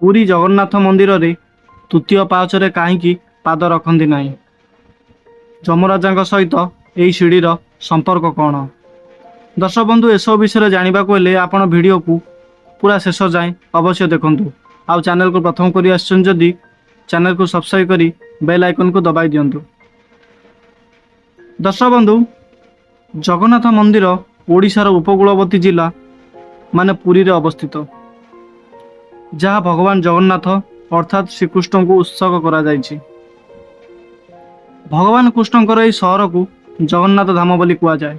ପୁରୀ ଜଗନ୍ନାଥ ମନ୍ଦିରରେ ତୃତୀୟ ପାହାଚରେ କାହିଁକି ପାଦ ରଖନ୍ତି ନାହିଁ? ଯମରାଜାଙ୍କ ସହିତ ଏହି ସିଡ଼ିର ସମ୍ପର୍କ କ'ଣ? ଦର୍ଶକ ବନ୍ଧୁ, ଏସବୁ ବିଷୟରେ ଜାଣିବାକୁ ହେଲେ ଆପଣ ଭିଡ଼ିଓକୁ ପୁରା ଶେଷ ଯାଏଁ ଅବଶ୍ୟ ଦେଖନ୍ତୁ। ଆଉ ଚ୍ୟାନେଲକୁ ପ୍ରଥମ କରି ଆସିଛନ୍ତି ଯଦି ଚ୍ୟାନେଲକୁ ସବସ୍କ୍ରାଇବ୍ କରି ବେଲ୍ ଆଇକନକୁ ଦବାଇ ଦିଅନ୍ତୁ। ଦର୍ଶକ ବନ୍ଧୁ, ଜଗନ୍ନାଥ ମନ୍ଦିର ଓଡ଼ିଶାର ଉପକୂଳବର୍ତ୍ତୀ ଜିଲ୍ଲା ମାନେ ପୁରୀରେ ଅବସ୍ଥିତ, ଯାହା ଭଗବାନ ଜଗନ୍ନାଥ ଅର୍ଥାତ୍ ଶ୍ରୀକୃଷ୍ଣଙ୍କୁ ଉତ୍ସର୍ଗ କରାଯାଇଛି। ଭଗବାନ କୃଷ୍ଣଙ୍କର ଏହି ସହରକୁ ଜଗନ୍ନାଥ ଧାମ ବୋଲି କୁହାଯାଏ।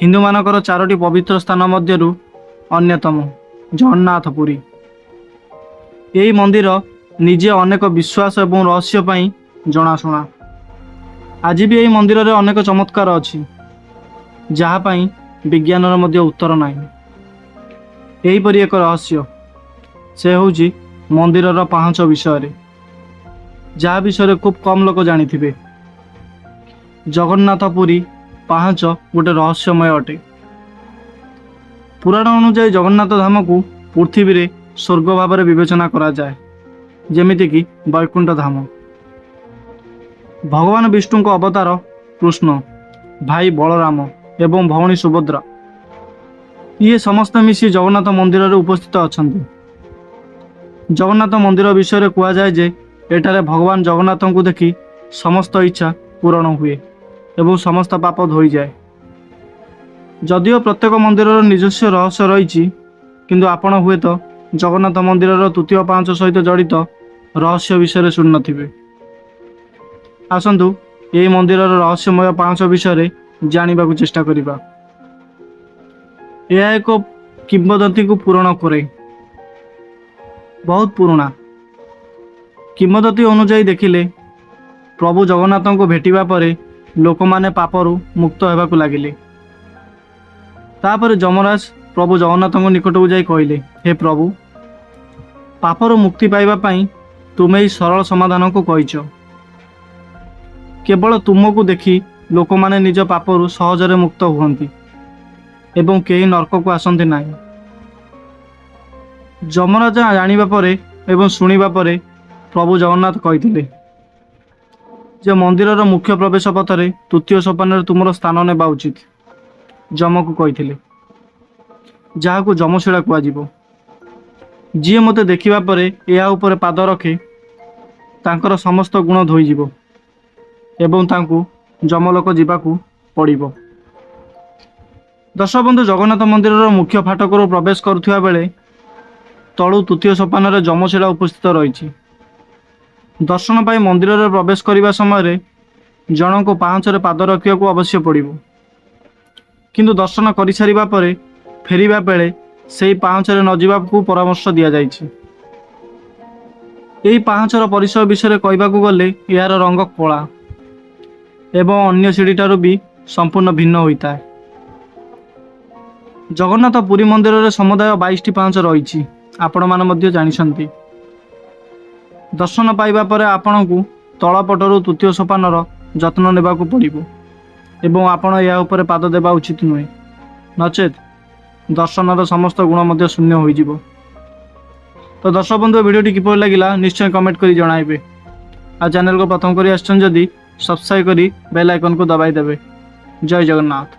ହିନ୍ଦୁମାନଙ୍କର 4ଟି ପବିତ୍ର ସ୍ଥାନ ମଧ୍ୟରୁ ଅନ୍ୟତମ ଜଗନ୍ନାଥ ପୁରୀ। ଏହି ମନ୍ଦିର ନିଜେ ଅନେକ ବିଶ୍ୱାସ ଏବଂ ରହସ୍ୟ ପାଇଁ ଜଣାଶୁଣା। ଆଜି ବି ଏହି ମନ୍ଦିରରେ ଅନେକ ଚମତ୍କାର ଅଛି, ଯାହା ପାଇଁ ବିଜ୍ଞାନର ମଧ୍ୟ ଉତ୍ତର ନାହିଁ। ଏହିପରି ଏକ ରହସ୍ୟ, ସେ ହେଉଛି ମନ୍ଦିରର ପାହାଚ ବିଷୟରେ, ଯାହା ବିଷୟରେ ଖୁବ୍ କମ୍ ଲୋକ ଜାଣିଥିବେ। ଜଗନ୍ନାଥ ପୁରୀ ପାହାଚ ଗୋଟେ ରହସ୍ୟମୟ ଅଟେ। ପୁରାଣ ଅନୁଯାୟୀ ଜଗନ୍ନାଥ ଧାମକୁ ପୃଥିବୀରେ ସ୍ୱର୍ଗ ଭାବରେ ବିବେଚନା କରାଯାଏ, ଯେମିତିକି ବୈକୁଣ୍ଠ ଧାମ। ଭଗବାନ ବିଷ୍ଣୁଙ୍କ ଅବତାର କୃଷ୍ଣ, ଭାଇ ବଳରାମ ଏବଂ ଭଉଣୀ ସୁଭଦ୍ରା, ଇଏ ସମସ୍ତେ ମିଶି ଜଗନ୍ନାଥ ମନ୍ଦିରରେ ଉପସ୍ଥିତ ଅଛନ୍ତି। ଜଗନ୍ନାଥ ମନ୍ଦିର ବିଷୟରେ କୁହାଯାଏ ଯେ ଏଠାରେ ଭଗବାନ ଜଗନ୍ନାଥଙ୍କୁ ଦେଖି ସମସ୍ତ ଇଚ୍ଛା ପୂରଣ ହୁଏ ଏବଂ ସମସ୍ତ ପାପ ଧୋଇଯାଏ। ଯଦିଓ ପ୍ରତ୍ୟେକ ମନ୍ଦିରର ନିଜସ୍ୱ ରହସ୍ୟ ରହିଛି, କିନ୍ତୁ ଆପଣ ହୁଏତ ଜଗନ୍ନାଥ ମନ୍ଦିରର ତୃତୀୟ ପାହାଚ ସହିତ ଜଡ଼ିତ ରହସ୍ୟ ବିଷୟରେ ଶୁଣିନଥିବେ। ଆସନ୍ତୁ ଏହି ମନ୍ଦିରର ରହସ୍ୟମୟ ପାହାଚ ବିଷୟରେ ଜାଣିବାକୁ ଚେଷ୍ଟା କରିବା। ଏହା ଏକ କିମ୍ବଦନ୍ତୀକୁ ପୂରଣ କରେ, ବହୁତ ପୁରୁଣା। କିମ୍ବଦନ୍ତୀ ଅନୁଯାୟୀ ଦେଖିଲେ ପ୍ରଭୁ ଜଗନ୍ନାଥଙ୍କୁ ଭେଟିବା ପରେ ଲୋକମାନେ ପାପରୁ ମୁକ୍ତ ହେବାକୁ ଲାଗିଲେ। ତାପରେ ଯମରାଜ ପ୍ରଭୁ ଜଗନ୍ନାଥଙ୍କ ନିକଟକୁ ଯାଇ କହିଲେ, ହେ ପ୍ରଭୁ, ପାପରୁ ମୁକ୍ତି ପାଇବା ପାଇଁ ତୁମେ ଏହି ସରଳ ସମାଧାନକୁ କହିଛ। କେବଳ ତୁମକୁ ଦେଖି ଲୋକମାନେ ନିଜ ପାପରୁ ସହଜରେ ମୁକ୍ତ ହୁଅନ୍ତି ଏବଂ କେହି ନର୍କକୁ ଆସନ୍ତି ନାହିଁ। ଯମରାଜ ଜାଣିବା ପରେ ଏବଂ ଶୁଣିବା ପରେ ପ୍ରଭୁ ଜଗନ୍ନାଥ କହିଥିଲେ ଯେ ମନ୍ଦିରର ମୁଖ୍ୟ ପ୍ରବେଶ ପଥରେ ତୃତୀୟ ସୋପାନରେ ତୁମର ସ୍ଥାନ ନେବା ଉଚିତ। ଯମକୁ କହିଥିଲେ, ଯାହାକୁ ଯମଶିଳା କୁହାଯିବ। ଯିଏ ମୋତେ ଦେଖିବା ପରେ ଏହା ଉପରେ ପାଦ ରଖେ, ତାଙ୍କର ସମସ୍ତ ଗୁଣ ଧୋଇଯିବ ଏବଂ ତାଙ୍କୁ ଯମଲୋକ ଯିବାକୁ ପଡ଼ିବ। ଦର୍ଶକ ବନ୍ଧୁ, ଜଗନ୍ନାଥ ମନ୍ଦିରର ମୁଖ୍ୟ ଫାଟକରୁ ପ୍ରବେଶ କରୁଥିବା ବେଳେ ତଳୁ ତୃତୀୟ ସୋପାନରେ ଯମଶିଳା ଉପସ୍ଥିତ ରହିଛି। ଦର୍ଶନ ପାଇଁ ମନ୍ଦିରରେ ପ୍ରବେଶ କରିବା ସମୟରେ ଜଣଙ୍କୁ ପାହାଚରେ ପାଦ ରଖିବାକୁ ଅବଶ୍ୟ ପଡ଼ିବ, କିନ୍ତୁ ଦର୍ଶନ କରିସାରିବା ପରେ ଫେରିବା ବେଳେ ସେହି ପାହାଚରେ ନ ଯିବାକୁ ପରାମର୍ଶ ଦିଆଯାଇଛି। ଏହି ପାହାଚର ପରିସର ବିଷୟରେ କହିବାକୁ ଗଲେ ଏହାର ରଙ୍ଗ କଳା ଏବଂ ଅନ୍ୟ ସିଡ଼ିଠାରୁ ବି ସମ୍ପୂର୍ଣ୍ଣ ଭିନ୍ନ ହୋଇଥାଏ। ଜଗନ୍ନାଥ ପୁରୀ ମନ୍ଦିରରେ ସମୁଦାୟ 22ଟି ପାହାଚ ରହିଛି, ଆପଣମାନେ ମଧ୍ୟ ଜାଣିଛନ୍ତି। ଦର୍ଶନ ପାଇବା ପରେ ଆପଣଙ୍କୁ ତଳପଟରୁ ତୃତୀୟ ସୋପାନର ଯତ୍ନ ନେବାକୁ ପଡ଼ିବ ଏବଂ ଆପଣ ଏହା ଉପରେ ପାଦ ଦେବା ଉଚିତ ନୁହେଁ, ନଚେତ୍ ଦର୍ଶନର ସମସ୍ତ ଗୁଣ ମଧ୍ୟ ଶୂନ୍ୟ ହୋଇଯିବ। ତ ଦର୍ଶକ ବନ୍ଧୁ, ଭିଡ଼ିଓଟି କିପରି ଲାଗିଲା ନିଶ୍ଚୟ କମେଣ୍ଟ କରି ଜଣାଇବେ। ଆଉ ଚ୍ୟାନେଲକୁ ପ୍ରଥମ କରି ଆସିଛନ୍ତି ଯଦି ସବସ୍କ୍ରାଇବ୍ କରି ବେଲ୍ ଆଇକନକୁ ଦବାଇ ଦେବେ। ଜୟ ଜଗନ୍ନାଥ।